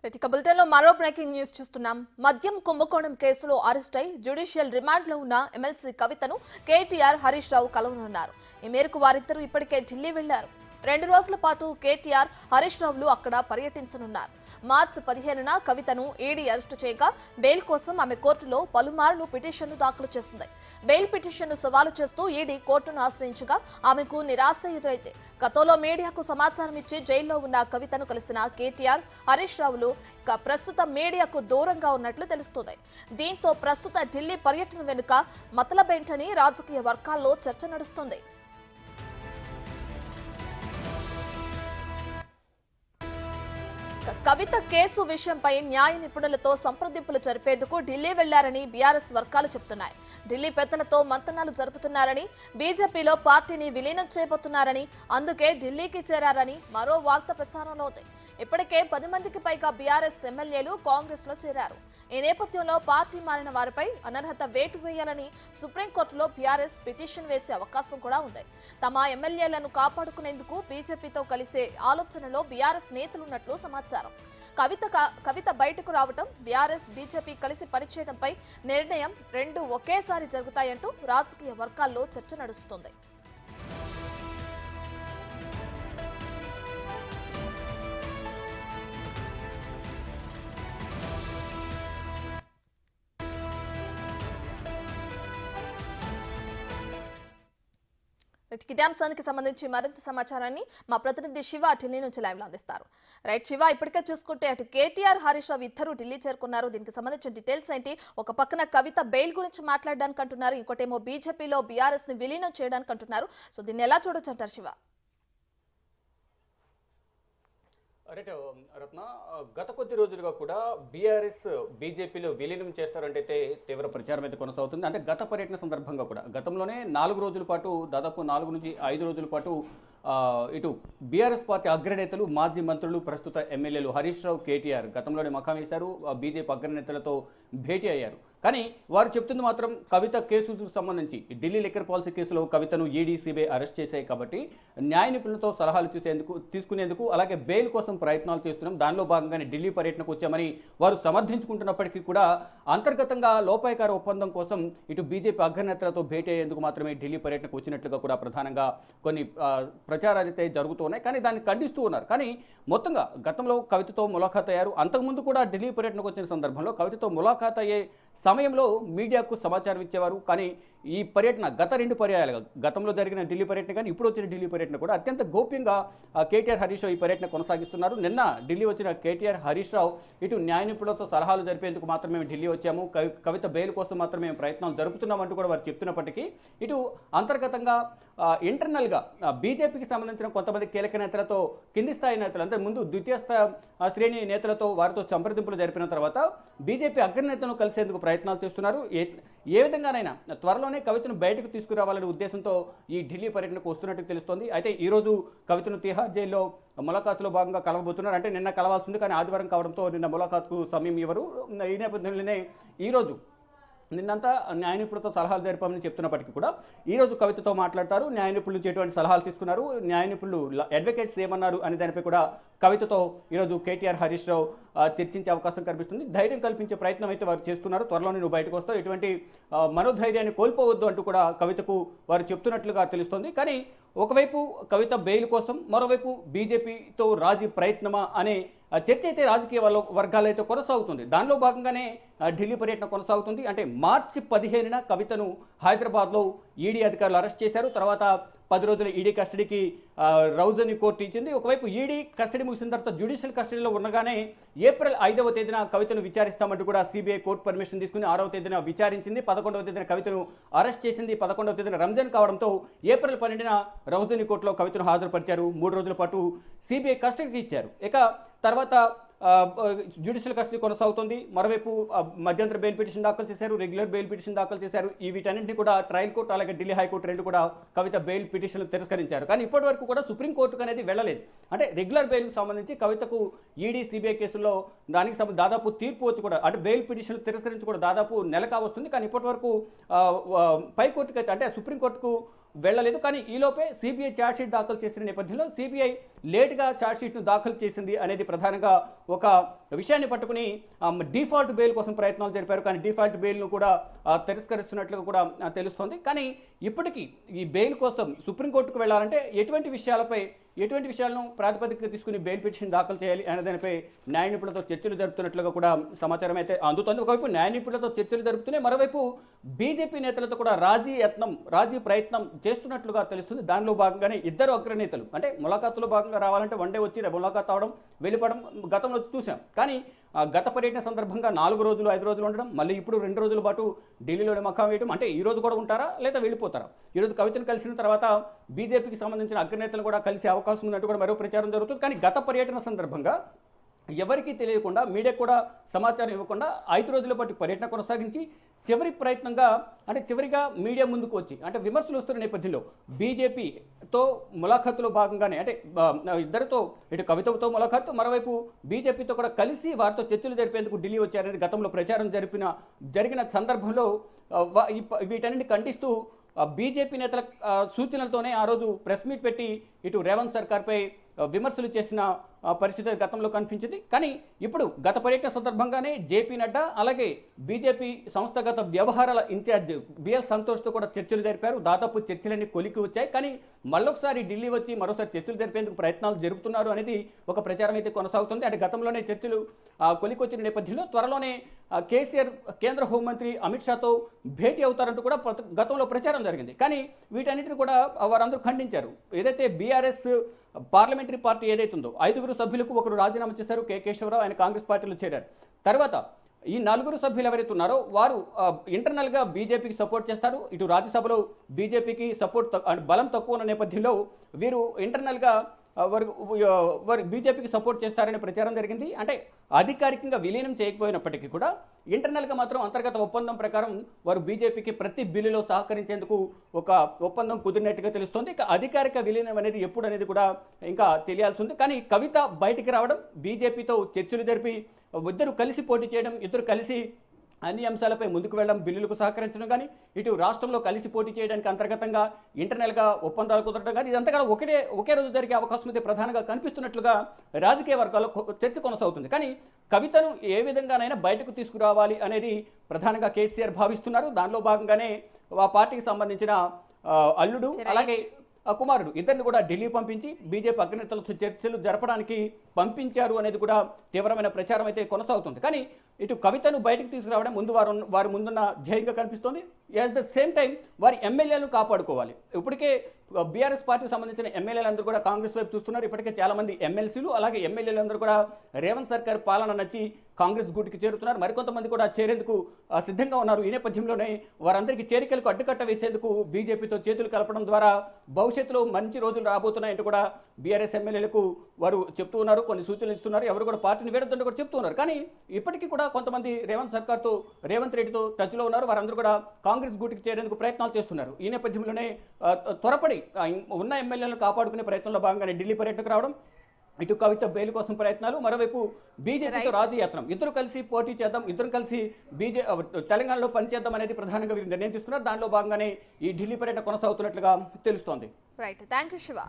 ఇక బులెటిన్లో మరో బ్రేకింగ్ న్యూస్ చూస్తున్నాం. మద్యం కుంభకోణం కేసులో అరెస్ట్ అయి జ్యుడిషియల్ రిమాండ్లో ఉన్న ఎమ్మెల్సీ కవితను కేటీఆర్ హరీష్ రావు కలవనున్నారు. ఈ మేరకు వారిద్దరూ ఇప్పటికే ఢిల్లీ వెళ్లారు. 2 రోజుల పాటు కేటీఆర్ హరీష్ రావులు అక్కడ పర్యటించనున్నారు. మార్చి 15న కవితను ఈడీ అరెస్టు చేయగా బెయిల్ కోసం ఆమె కోర్టులో పలుమార్లు పిటిషన్ను దాఖలు చేసింది. బెయిల్ పిటిషన్ను సవాలు చేస్తూ ఈడీ కోర్టును ఆశ్రయించగా ఆమెకు నిరాశ ఎదురైంది. గతంలో మీడియాకు సమాచారం ఇచ్చి జైల్లో ఉన్న కవితను కలిసిన కేటీఆర్ హరీష్ రావులు ప్రస్తుతం మీడియాకు దూరంగా ఉన్నట్లు తెలుస్తోంది. దీంతో ప్రస్తుత ఢిల్లీ పర్యటన వెనుక మతలబేంటని రాజకీయ వర్గాల్లో చర్చ నడుస్తోంది. కవిత కేసు విషయంపై న్యాయ నిపుణులతో సంప్రదింపులు జరిపేందుకు ఢిల్లీ వెళ్లారని బీఆర్ఎస్ వర్గాలు చెబుతున్నాయి. ఢిల్లీ పెద్దలతో మంతనాలు జరుపుతున్నారని, బీజేపీలో పార్టీని విలీనం చేయబోతున్నారని, అందుకే ఢిల్లీకి చేరారని మరో వార్త ప్రచారంలో ఉంది. ఇప్పటికే 10 మందికి పైగా బీఆర్ఎస్ ఎమ్మెల్యేలు కాంగ్రెస్ లో చేరారు. ఈ నేపథ్యంలో పార్టీ మారిన వారిపై అనర్హత వేటు వేయాలని సుప్రీంకోర్టులో బీఆర్ఎస్ పిటిషన్ వేసే అవకాశం కూడా ఉంది. తమ ఎమ్మెల్యేలను కాపాడుకునేందుకు బీజేపీతో కలిసే ఆలోచనలో బీఆర్ఎస్ నేతలున్నట్లు సమాచారం. కవిత బయటకు రావడం, బీఆర్ఎస్ బీజేపీ కలిసి పనిచేయడంపై నిర్ణయం రెండు ఒకేసారి జరుగుతాయంటూ రాజకీయ వర్గాల్లో చర్చ నడుస్తుంది. ఇదే అంశానికి సంబంధించి మరింత సమాచారాన్ని మా ప్రతినిధి శివ ఢిల్లీ నుంచి లైవ్ లో అందిస్తారు. రైట్ శివ, ఇప్పటికే చూసుకుంటే అటు కేటీఆర్ హరీష్ రావు ఇద్దరు ఢిల్లీ చేరుకున్నారు. దీనికి సంబంధించిన డీటెయిల్స్ ఏంటి? ఒక పక్కన కవిత బెయిల్ గురించి మాట్లాడడానికి అంటున్నారు, ఇంకోటేమో బీజేపీలో బీఆర్ఎస్ ని విలీనం చేయడానికి అంటున్నారు. సో దీన్ని ఎలా చూడొచ్చు అంటారు శివ? రైట్ రత్న, గత కొద్ది రోజులుగా కూడా బీఆర్ఎస్ బీజేపీలో విలీనం చేస్తారంటే తీవ్ర ప్రచారం అయితే కొనసాగుతుంది. అంటే గత పర్యటన సందర్భంగా కూడా గతంలోనే 4 రోజుల పాటు, దాదాపు 4 నుంచి 5 రోజుల పాటు ఇటు బీఆర్ఎస్ పార్టీ అగ్రనేతలు, మాజీ మంత్రులు, ప్రస్తుత ఎమ్మెల్యేలు హరీష్ రావు, కేటీఆర్ గతంలోనే మకాం వేశారు. బీజేపీ అగ్రనేతలతో భేటీ అయ్యారు. కానీ వారు చెప్తుంది మాత్రం కవిత కేసుకు సంబంధించి ఢిల్లీ లిక్కర్ పాలసీ కేసులో కవితను ఈడీ, సిబిఐ అరెస్ట్ చేశాయి కాబట్టి న్యాయ నిపుణులతో సలహాలు తీసుకునేందుకు అలాగే బెయిల్ కోసం ప్రయత్నాలు చేస్తున్నాం, దానిలో భాగంగానే ఢిల్లీ పర్యటనకు వచ్చామని వారు సమర్థించుకుంటున్నప్పటికీ కూడా అంతర్గతంగా లోపాయకార ఒప్పందం కోసం ఇటు బీజేపీ అగ్రనేతలతో భేటీ అయ్యేందుకు మాత్రమే ఢిల్లీ పర్యటనకు వచ్చినట్లుగా కూడా ప్రధానంగా కొన్ని ప్రచారాలు అయితే జరుగుతున్నాయి. కానీ దాన్ని ఖండిస్తూ ఉన్నారు. కానీ మొత్తంగా గతంలో కవితతో ములాఖాత్ అయ్యారు. అంతకుముందు కూడా ఢిల్లీ పర్యటనకు వచ్చిన సందర్భంలో కవితతో ములాఖాత్ అయ్యే సమయంలో మీడియాకు సమాచారం ఇచ్చేవారు. కానీ ఈ పర్యటన గత 2 పర్యాయాలుగా, గతంలో జరిగిన ఢిల్లీ పర్యటన కానీ ఇప్పుడు వచ్చిన ఢిల్లీ పర్యటన కూడా అత్యంత గోప్యంగా కేటీఆర్ హరీష్ రావు ఈ పర్యటన కొనసాగిస్తున్నారు. నిన్న ఢిల్లీ వచ్చిన కేటీఆర్ హరీష్ రావు ఇటు న్యాయ నిపుణులతో సలహాలు జరిపేందుకు మాత్రమే మేము ఢిల్లీ వచ్చాము, కవిత బెయిల్ కోసం మాత్రమే మేము ప్రయత్నాలు జరుపుతున్నామంటూ కూడా వారు చెప్తున్నప్పటికీ ఇటు అంతర్గతంగా ఇంటర్నల్గా బీజేపీకి సంబంధించిన కొంతమంది కీలక నేతలతో, కింది స్థాయి నేతలు అంటే ముందు ద్వితీయ శ్రేణి నేతలతో వారితో సంప్రదింపులు జరిపిన తర్వాత బీజేపీ అగ్రనేతలను కలిసేందుకు ప్రయత్నాలు చేస్తున్నారు. ఏ విధంగానైనా త్వరలోనే కవితను బయటకు తీసుకురావాలనే ఉద్దేశంతో ఈ ఢిల్లీ పర్యటనకు వస్తున్నట్టు తెలుస్తోంది. అయితే ఈరోజు కవితను తిహార్ జైల్లో ములాఖాతులో భాగంగా కలవబోతున్నారు. అంటే నిన్న కలవాల్సింది కానీ ఆదివారం కావడంతో నిన్న ములాఖాత్కు సమయం ఇవ్వరు. ఈ నేపథ్యంలోనే ఈరోజు నిన్నంతా న్యాయ నిపుణులతో సలహాలు జరిపామని చెప్తున్నప్పటికీ కూడా ఈరోజు కవితతో మాట్లాడతారు. న్యాయ నిపుణుల నుంచి ఎటువంటి సలహాలు తీసుకున్నారు, న్యాయ నిపుణులు అడ్వకేట్స్ ఏమన్నారు అనే దానిపై కూడా కవితతో ఈరోజు కేటీఆర్ హరీష్ రావు చర్చించే అవకాశం కనిపిస్తుంది. ధైర్యం కల్పించే ప్రయత్నం అయితే వారు చేస్తున్నారు. త్వరలోనే నువ్వు బయటకు వస్తావు, ఎటువంటి మనోధైర్యాన్ని కోల్పోవద్దు అంటూ కూడా కవితకు వారు చెప్తున్నట్లుగా తెలుస్తోంది. కానీ ఒకవైపు కవిత బెయిల్ కోసం, మరోవైపు బీజేపీతో రాజీ ప్రయత్నమా అనే చర్చ అయితే రాజకీయ వర్గాలు అయితే కొనసాగుతుంది. దానిలో భాగంగానే ఢిల్లీ పర్యటన కొనసాగుతుంది. అంటే మార్చి 15న కవితను హైదరాబాద్లో ఈడీ అధికారులు అరెస్ట్ చేశారు. తర్వాత 10 రోజుల ఈడీ కస్టడీకి రౌజని కోర్టు ఇచ్చింది. ఒకవైపు ఈడీ కస్టడీ ముగిసిన తర్వాత జ్యుడిషియల్ కస్టడీలో ఉండగానే ఏప్రిల్ 5వ తేదీన కవితను విచారిస్తామంటూ కూడా సిబిఐ కోర్టు పర్మిషన్ తీసుకుని 6వ తేదీన విచారించింది. 11వ తేదీన కవితను అరెస్ట్ చేసింది. 11వ తేదీన రంజాన్ కావడంతో ఏప్రిల్ 12న రౌజని కోర్టులో కవితను హాజరుపరిచారు. 3 రోజుల పాటు సిబిఐ కస్టడీకి ఇచ్చారు. ఇక తర్వాత జ్యుడిషియల్ కస్టడీ కొనసాగుతుంది. మరోవైపు మధ్యంతర బెయిల్ పిటిషన్ దాఖలు చేశారు, రెగ్యులర్ బెయిల్ పిటిషన్ దాఖలు చేశారు. వీటన్నింటినీ కూడా ట్రయల్ కోర్టు అలాగే ఢిల్లీ హైకోర్టు రెండు కూడా కవిత బెయిల్ పిటిషన్లు తిరస్కరించారు. కానీ ఇప్పటి వరకు కూడా సుప్రీంకోర్టుకు అనేది వెళ్ళలేదు. అంటే రెగ్యులర్ బెయిల్కి సంబంధించి కవితకు ఈడీ, సిబిఐ కేసుల్లో దానికి దాదాపు తీర్పు వచ్చి కూడా, అంటే బెయిల్ పిటిషన్లు తిరస్కరించి కూడా దాదాపు నెల కావస్తుంది. కానీ ఇప్పటి వరకు పై కోర్టుకు అయితే, అంటే సుప్రీంకోర్టుకు వెళ్ళలేదు. కానీ ఈలోపే సిబిఐ ఛార్జ్షీట్ దాఖలు చేసిన నేపథ్యంలో సిబిఐ లేట్గా ఛార్జ్షీట్ను దాఖలు చేసింది అనేది ప్రధానంగా ఒక విషయాన్ని పట్టుకుని డిఫాల్ట్ బెయిల్ కోసం ప్రయత్నాలు జరిపారు. కానీ డిఫాల్ట్ బెయిల్ను కూడా తిరస్కరిస్తున్నట్లుగా కూడా తెలుస్తోంది. కానీ ఇప్పటికీ ఈ బెయిల్ కోసం సుప్రీంకోర్టుకు వెళ్ళాలంటే ఎటువంటి విషయాలను ప్రాతిపదికగా తీసుకుని బెయిల్ పిటిషన్ దాఖలు చేయాలి అనే దానిపై న్యాయ నిపుణులతో చర్చలు జరుపుతున్నట్లుగా కూడా సమాచారం అయితే అందుతోంది. ఒకవైపు న్యాయ నిపుణులతో చర్చలు జరుపుతున్నాయి, మరోవైపు బీజేపీ నేతలతో కూడా రాజీ ప్రయత్నం చేస్తున్నట్లుగా తెలుస్తుంది. దానిలో భాగంగానే ఇద్దరు అగ్రనేతలు అంటే ములాఖాతులో భాగంగా రావాలంటే వన్ డే వచ్చి ములాఖాత్ అవడం వెళ్ళిపోవడం గతంలో చూసాం. కానీ గత పర్యటన సందర్భంగా 4 రోజులు 5 రోజులు ఉండడం, మళ్ళీ ఇప్పుడు 2 రోజుల పాటు ఢిల్లీలోనే మకాం వేయడం, అంటే ఈ రోజు కూడా ఉంటారా లేదా వెళ్ళిపోతారా? ఈరోజు కవితను కలిసిన తర్వాత బీజేపీకి సంబంధించిన అగ్రనేతలు కూడా కలిసే అవకాశం ఉన్నట్టు కూడా మరో ప్రచారం జరుగుతుంది. కానీ గత పర్యటన సందర్భంగా ఎవరికీ తెలియకుండా మీడియా కూడా సమాచారం ఇవ్వకుండా 5 రోజుల పాటు పర్యటన కొనసాగించి చివరిగా మీడియా ముందుకు వచ్చి అంటే విమర్శలు వస్తున్న నేపథ్యంలో బీజేపీతో ములాఖాతులో భాగంగానే అంటే ఇద్దరితో ఇటు కవితతో ములాఖాతు, మరోవైపు బీజేపీతో కూడా కలిసి వారితో చర్చలు జరిపేందుకు ఢిల్లీ వచ్చారనేది గతంలో ప్రచారం జరిగిన సందర్భంలో వీటన్నిటిని ఖండిస్తూ బీజేపీ నేతల సూచనలతోనే ఆ రోజు ప్రెస్ మీట్ పెట్టి ఇటు రేవంత్ సర్కార్పై విమర్శలు చేసిన పరిస్థితి గతంలో కనిపించింది. కానీ ఇప్పుడు గత పర్యటన సందర్భంగానే జేపీ నడ్డా అలాగే బీజేపీ సంస్థాగత వ్యవహారాల ఇన్ఛార్జ్ బిఎల్ సంతోష్తో కూడా చర్చలు జరిపారు. దాదాపు చర్చలన్నీ కొలికి వచ్చాయి. కానీ మళ్ళొకసారి ఢిల్లీ వచ్చి మరోసారి చర్చలు జరిపేందుకు ప్రయత్నాలు జరుపుతున్నారు అనేది ఒక ప్రచారం అయితే కొనసాగుతుంది. అంటే గతంలోనే చర్చలు కొలికొచ్చిన నేపథ్యంలో త్వరలోనే కేసీఆర్ కేంద్ర హోంమంత్రి అమిత్ షాతో భేటీ అవుతారంటూ కూడా గతంలో ప్రచారం జరిగింది. కానీ వీటన్నిటిని కూడా వారందరూ ఖండించారు. ఏదైతే బీఆర్ఎస్ పార్లమెంటరీ పార్టీ ఏదైతే ఉందో 5 సభ్యులకు ఒకరు రాజీనామా చేశారు. కేశవరావు ఆయన కాంగ్రెస్ పార్టీలో చేరారు. తర్వాత ఈ 4 సభ్యులు ఎవరైతే ఉన్నారో వారు ఇంటర్నల్గా బీజేపీకి సపోర్ట్ చేస్తారు. ఇటు రాజ్యసభలో బీజేపీకి సపోర్ట్ బలం తక్కువ ఉన్న నేపథ్యంలో వీరు ఇంటర్నల్గా వారు బీజేపీకి సపోర్ట్ చేస్తారనే ప్రచారం జరిగింది. అంటే అధికారికంగా విలీనం చేయకపోయినప్పటికీ కూడా ఇంటర్నల్గా మాత్రం అంతర్గత ఒప్పందం ప్రకారం వారు బీజేపీకి ప్రతి బిల్లులో సహకరించేందుకు ఒక ఒప్పందం కుదిరినట్టుగా తెలుస్తోంది. ఇక అధికారిక విలీనం అనేది ఎప్పుడు అనేది కూడా ఇంకా తెలియాల్సి ఉంది. కానీ కవిత బయటికి రావడం, బీజేపీతో చర్చలు జరిపి ఇద్దరు కలిసి పోటీ చేయడం, ఇద్దరు కలిసి అన్ని అంశాలపై ముందుకు వెళ్ళడం, బిల్లులకు సహకరించడం కానీ ఇటు రాష్ట్రంలో కలిసి పోటీ చేయడానికి అంతర్గతంగా ఇంటర్నల్గా ఒప్పందాలు కుదరడం కానీ ఇదంతా కూడా ఒకే రోజు జరిగే అవకాశం అయితే ప్రధానంగా కనిపిస్తున్నట్లుగా రాజకీయ వర్గాల్లో చర్చ కొనసాగుతుంది. కానీ కవితను ఏ విధంగానైనా బయటకు తీసుకురావాలి అనేది ప్రధానంగా కేసీఆర్ భావిస్తున్నారు. దానిలో భాగంగానే ఆ పార్టీకి సంబంధించిన అల్లుడు అలాగే కుమారుడు ఇద్దరిని కూడా ఢిల్లీ పంపించి బీజేపీ అగ్రనేతలతో చర్చలు జరపడానికి పంపించారు అనేది కూడా తీవ్రమైన ప్రచారం అయితే కొనసాగుతుంది. కానీ ఇటు కవితను బయటకు తీసుకురావడం వారి ముందున్న ధ్యేయంగా కనిపిస్తోంది. ఎట్ ద సేమ్ టైం వారి ఎమ్మెల్యేలను కాపాడుకోవాలి. ఇప్పటికే బీఆర్ఎస్ పార్టీకి సంబంధించిన ఎమ్మెల్యేలందరూ కూడా కాంగ్రెస్ వైపు చూస్తున్నారు. ఇప్పటికే చాలామంది ఎమ్మెల్సీలు అలాగే ఎమ్మెల్యేలందరూ కూడా రేవంత్ సర్కార్ పాలన నచ్చి కాంగ్రెస్ గూటికి చేరుతున్నారు. మరికొంతమంది కూడా చేరేందుకు సిద్ధంగా ఉన్నారు. ఈ నేపథ్యంలోనే వారందరికీ చేరికలకు అడ్డుకట్ట వేసేందుకు బీజేపీతో చేతులు కలపడం ద్వారా భవిష్యత్తులో మంచి రోజులు రాబోతున్నాయంటూ కూడా బీఆర్ఎస్ ఎమ్మెల్యేలకు వారు చెప్తూ ఉన్నారు. కొన్ని సూచనలు ఇస్తున్నారు. ఎవరు కూడా పార్టీని వీడొద్దని కూడా చెప్తూ ఉన్నారు. కానీ ఇప్పటికీ కూడా కొంతమంది రేవంత్ రెడ్డితో టచ్లో ఉన్నారు. వారందరూ కూడా కాంగ్రెస్ గూటికి చేరేందుకు ప్రయత్నాలు చేస్తున్నారు. ఈ నేపథ్యంలోనే త్వరపడి ఉన్న ఎమ్మెల్యేలను కాపాడుకునే ప్రయత్నంలో భాగంగానే ఢిల్లీ పర్యటనకు రావడం, ఇటు కవిత బెయిల్ కోసం ప్రయత్నాలు, మరోవైపు బీజేపీతో రాజయాత్రం, ఇద్దరు కలిసి పోటీ చేద్దాం, ఇద్దరు కలిసి తెలంగాణలో పనిచేద్దాం అనేది ప్రధానంగా వీరు నిర్ణయం తీసుకున్నారు. దానిలో భాగంగానే ఈ ఢిల్లీ పర్యటన కొనసాగుతున్నట్లుగా తెలుస్తోంది. Right, thank you Shiva.